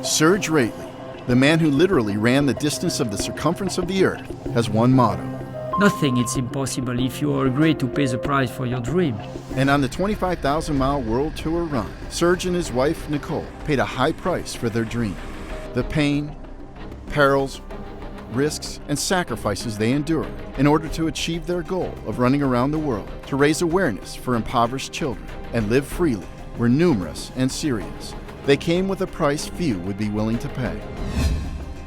Serge Rately, the man who literally ran the distance of the circumference of the earth, has one motto. Nothing is impossible if you agree to pay the price for your dream. And on the 25,000-mile world tour run, Serge and his wife, Nicole, paid a high price for their dream. The pain, perils, risks, and sacrifices they endured in order to achieve their goal of running around the world to raise awareness for impoverished children and live freely were numerous and serious. They came with a price few would be willing to pay.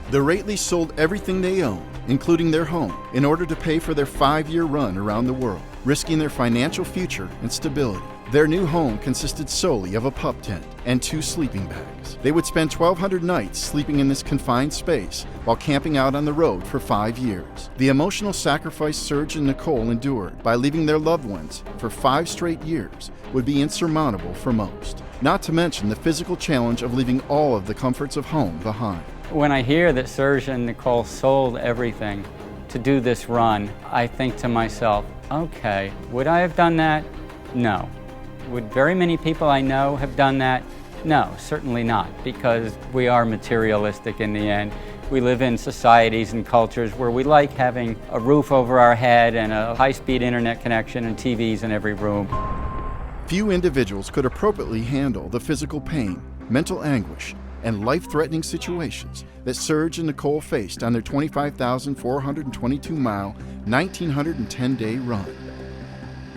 The Rateleys sold everything they owned, including their home, in order to pay for their 5-year run around the world, risking their financial future and stability. Their new home consisted solely of a pup tent and 2 sleeping bags. They would spend 1,200 nights sleeping in this confined space while camping out on the road for 5 years. The emotional sacrifice Serge and Nicole endured by leaving their loved ones for 5 straight years would be insurmountable for most, not to mention the physical challenge of leaving all of the comforts of home behind. When I hear that Serge and Nicole sold everything to do this run, I think to myself, okay, would I have done that? No. Would very many people I know have done that? No, certainly not, because we are materialistic in the end. We live in societies and cultures where we like having a roof over our head and a high-speed internet connection and TVs in every room. Few individuals could appropriately handle the physical pain, mental anguish, and life-threatening situations that Serge and Nicole faced on their 25,422-mile, 1,910-day run.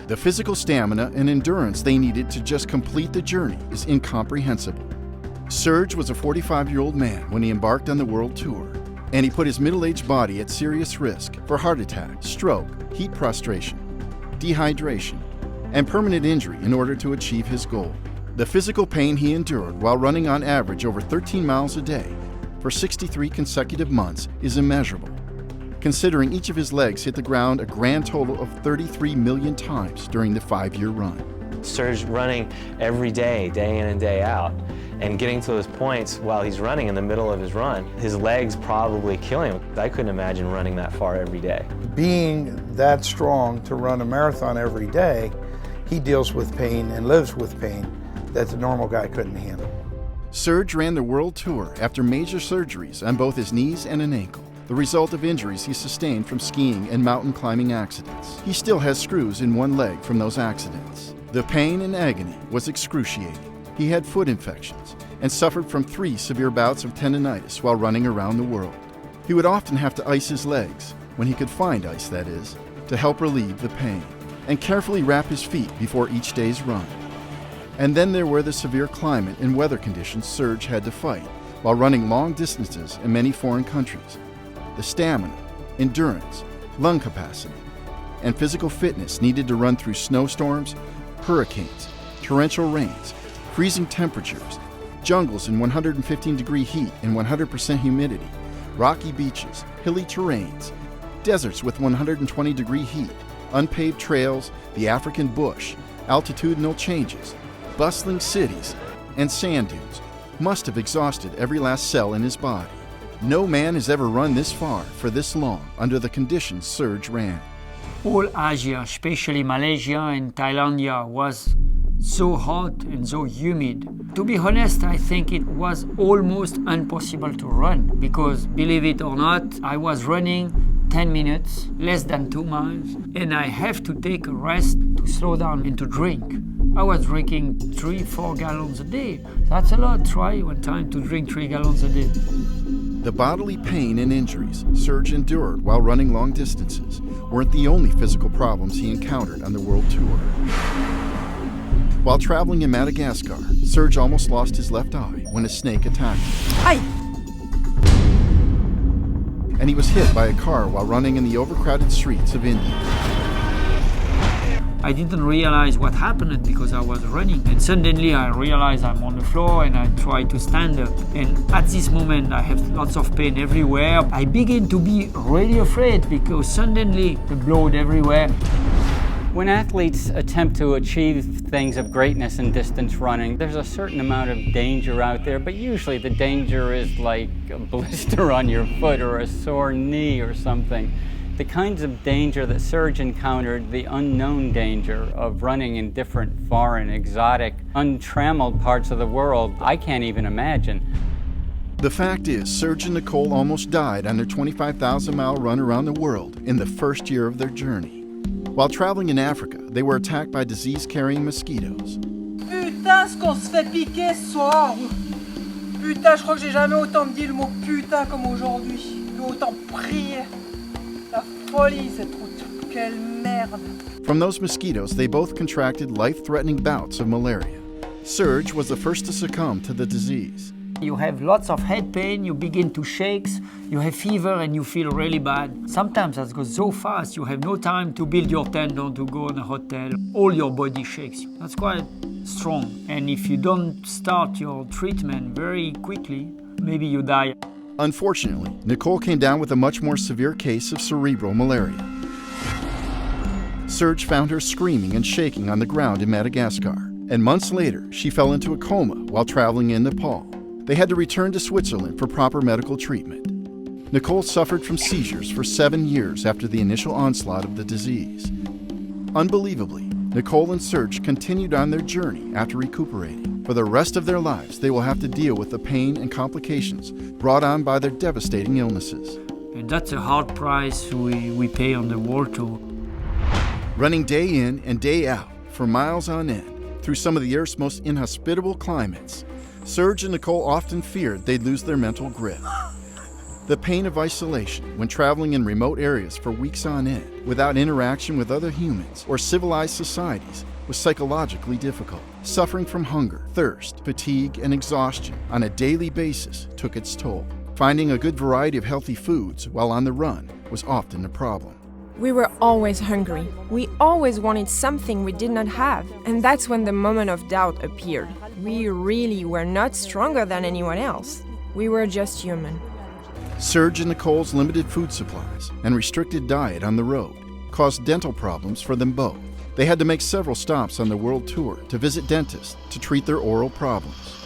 The physical stamina and endurance they needed to just complete the journey is incomprehensible. Serge was a 45-year-old man when he embarked on the world tour, and he put his middle-aged body at serious risk for heart attack, stroke, heat prostration, dehydration, and permanent injury in order to achieve his goal. The physical pain he endured while running on average over 13 miles a day for 63 consecutive months is immeasurable, considering each of his legs hit the ground a grand total of 33 million times during the 5-year run. Serge running every day, day in and day out, and getting to those points while he's running in the middle of his run, his legs probably killing him. I couldn't imagine running that far every day. Being that strong to run a marathon every day, he deals with pain and lives with pain that the normal guy couldn't handle. Serge ran the world tour after major surgeries on both his knees and an ankle, the result of injuries he sustained from skiing and mountain climbing accidents. He still has screws in one leg from those accidents. The pain and agony was excruciating. He had foot infections and suffered from 3 severe bouts of tendonitis while running around the world. He would often have to ice his legs, when he could find ice that is, to help relieve the pain, and carefully wrap his feet before each day's run. And then there were the severe climate and weather conditions Serge had to fight while running long distances in many foreign countries. The stamina, endurance, lung capacity, and physical fitness needed to run through snowstorms, hurricanes, torrential rains, freezing temperatures, jungles in 115-degree heat and 100% humidity, rocky beaches, hilly terrains, deserts with 120-degree heat, unpaved trails, the African bush, altitudinal changes, bustling cities, and sand dunes must have exhausted every last cell in his body. No man has ever run this far for this long under the conditions Serge ran. All Asia, especially Malaysia and Thailand, was so hot and so humid. To be honest, I think it was almost impossible to run because, believe it or not, I was running 10 minutes, less than 2 miles, and I have to take a rest to slow down and to drink. I was drinking 3-4 gallons a day. That's a lot. Try one time to drink 3 gallons a day. The bodily pain and injuries Serge endured while running long distances weren't the only physical problems he encountered on the world tour. While traveling in Madagascar, Serge almost lost his left eye when a snake attacked him. Aye. And he was hit by a car while running in the overcrowded streets of India. I didn't realize what happened because I was running, and suddenly I realized I'm on the floor and I try to stand up, and at this moment I have lots of pain everywhere. I begin to be really afraid because suddenly the blood everywhere. When athletes attempt to achieve things of greatness in distance running, there's a certain amount of danger out there, but usually the danger is like a blister on your foot or a sore knee or something. The kinds of danger that Serge encountered, the unknown danger of running in different foreign, exotic, untrammeled parts of the world, I can't even imagine. The fact is, Serge and Nicole almost died on their 25,000-mile run around the world in the first year of their journey. While traveling in Africa, they were attacked by disease-carrying mosquitoes. Putain, ce qu'on se fait piquer ce soir. Putain, je crois que j'ai jamais autant dit le mot putain comme aujourd'hui. Autant prier. La folie, cette route. Quelle merde. From those mosquitoes, they both contracted life-threatening bouts of malaria. Serge was the first to succumb to the disease. You have lots of head pain, you begin to shake, you have fever and you feel really bad. Sometimes that goes so fast, you have no time to build your tendon, to go in a hotel. All your body shakes. That's quite strong. And if you don't start your treatment very quickly, maybe you die. Unfortunately, Nicole came down with a much more severe case of cerebral malaria. Serge found her screaming and shaking on the ground in Madagascar. And months later, she fell into a coma while traveling in Nepal. They had to return to Switzerland for proper medical treatment. Nicole suffered from seizures for 7 years after the initial onslaught of the disease. Unbelievably, Nicole and Serge continued on their journey after recuperating. For the rest of their lives, they will have to deal with the pain and complications brought on by their devastating illnesses. And that's a hard price we pay on the world tour. Running day in and day out for miles on end through some of the Earth's most inhospitable climates, Serge and Nicole often feared they'd lose their mental grip. The pain of isolation when traveling in remote areas for weeks on end, without interaction with other humans or civilized societies, was psychologically difficult. Suffering from hunger, thirst, fatigue, and exhaustion on a daily basis took its toll. Finding a good variety of healthy foods while on the run was often a problem. We were always hungry. We always wanted something we did not have. And that's when the moment of doubt appeared. We really were not stronger than anyone else. We were just human. Serge and Nicole's limited food supplies and restricted diet on the road caused dental problems for them both. They had to make several stops on the world tour to visit dentists to treat their oral problems.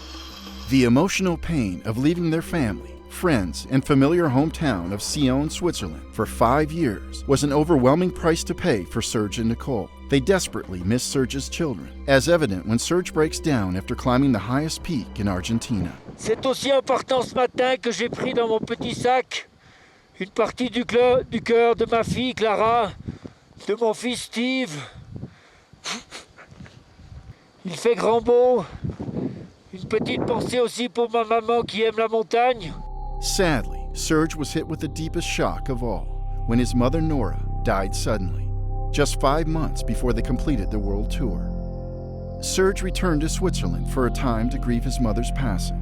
The emotional pain of leaving their family, friends, and familiar hometown of Sion, Switzerland for 5 years was an overwhelming price to pay for Serge and Nicole. They desperately miss Serge's children, as evident when Serge breaks down after climbing the highest peak in Argentina. C'est aussi important ce matin que j'ai pris dans mon petit sac une partie du cœur de ma fille Clara, de mon fils Steve. Il fait grand beau. Une petite pensée aussi pour ma maman qui aime la montagne. Sadly, Serge was hit with the deepest shock of all when his mother Nora died suddenly, just 5 months before they completed the world tour. Serge returned to Switzerland for a time to grieve his mother's passing.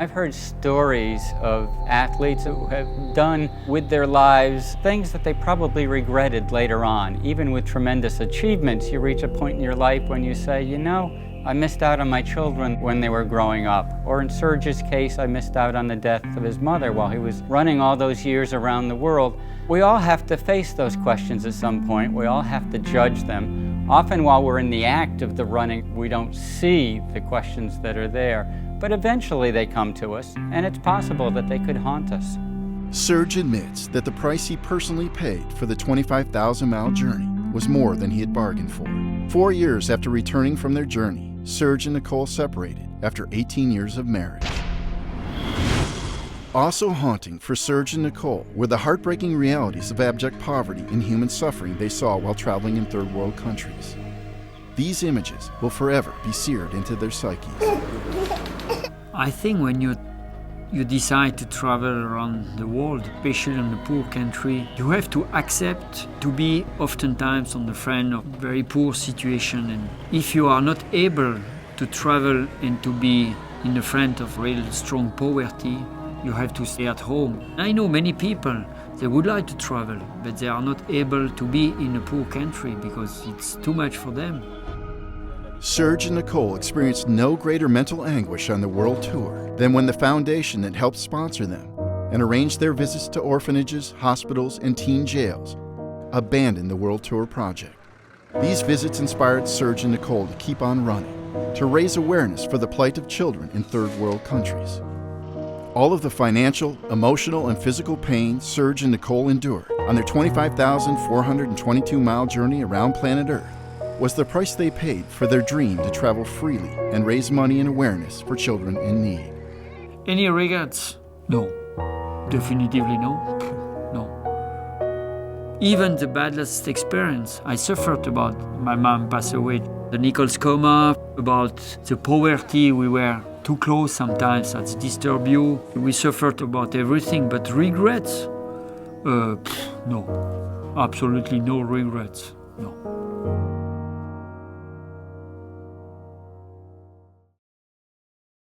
I've heard stories of athletes who have done with their lives things that they probably regretted later on. Even with tremendous achievements, you reach a point in your life when you say, you know, I missed out on my children when they were growing up. Or in Serge's case, I missed out on the death of his mother while he was running all those years around the world. We all have to face those questions at some point. We all have to judge them. Often while we're in the act of the running, we don't see the questions that are there. But eventually they come to us, and it's possible that they could haunt us. Serge admits that the price he personally paid for the 25,000-mile journey was more than he had bargained for. 4 years after returning from their journey, Serge and Nicole separated after 18 years of marriage. Also haunting for Serge and Nicole were the heartbreaking realities of abject poverty and human suffering they saw while traveling in third world countries. These images will forever be seared into their psyches. I think when you decide to travel around the world, especially in a poor country, you have to accept to be oftentimes on the front of very poor situation. And if you are not able to travel and to be in the front of real strong poverty, you have to stay at home. I know many people, they would like to travel, but they are not able to be in a poor country because it's too much for them. Serge and Nicole experienced no greater mental anguish on the world tour than when the foundation that helped sponsor them and arranged their visits to orphanages, hospitals, and teen jails abandoned the world tour project. These visits inspired Serge and Nicole to keep on running, to raise awareness for the plight of children in third world countries. All of the financial, emotional, and physical pain Serge and Nicole endured on their 25,422-mile journey around planet Earth was the price they paid for their dream to travel freely and raise money and awareness for children in need. Any regrets? No. Definitively no. No. Even the baddest experience I suffered about my mom passed away, the Nichols coma, about the poverty, we were too close sometimes, that disturb you. We suffered about everything, but regrets? No. Absolutely no regrets. No.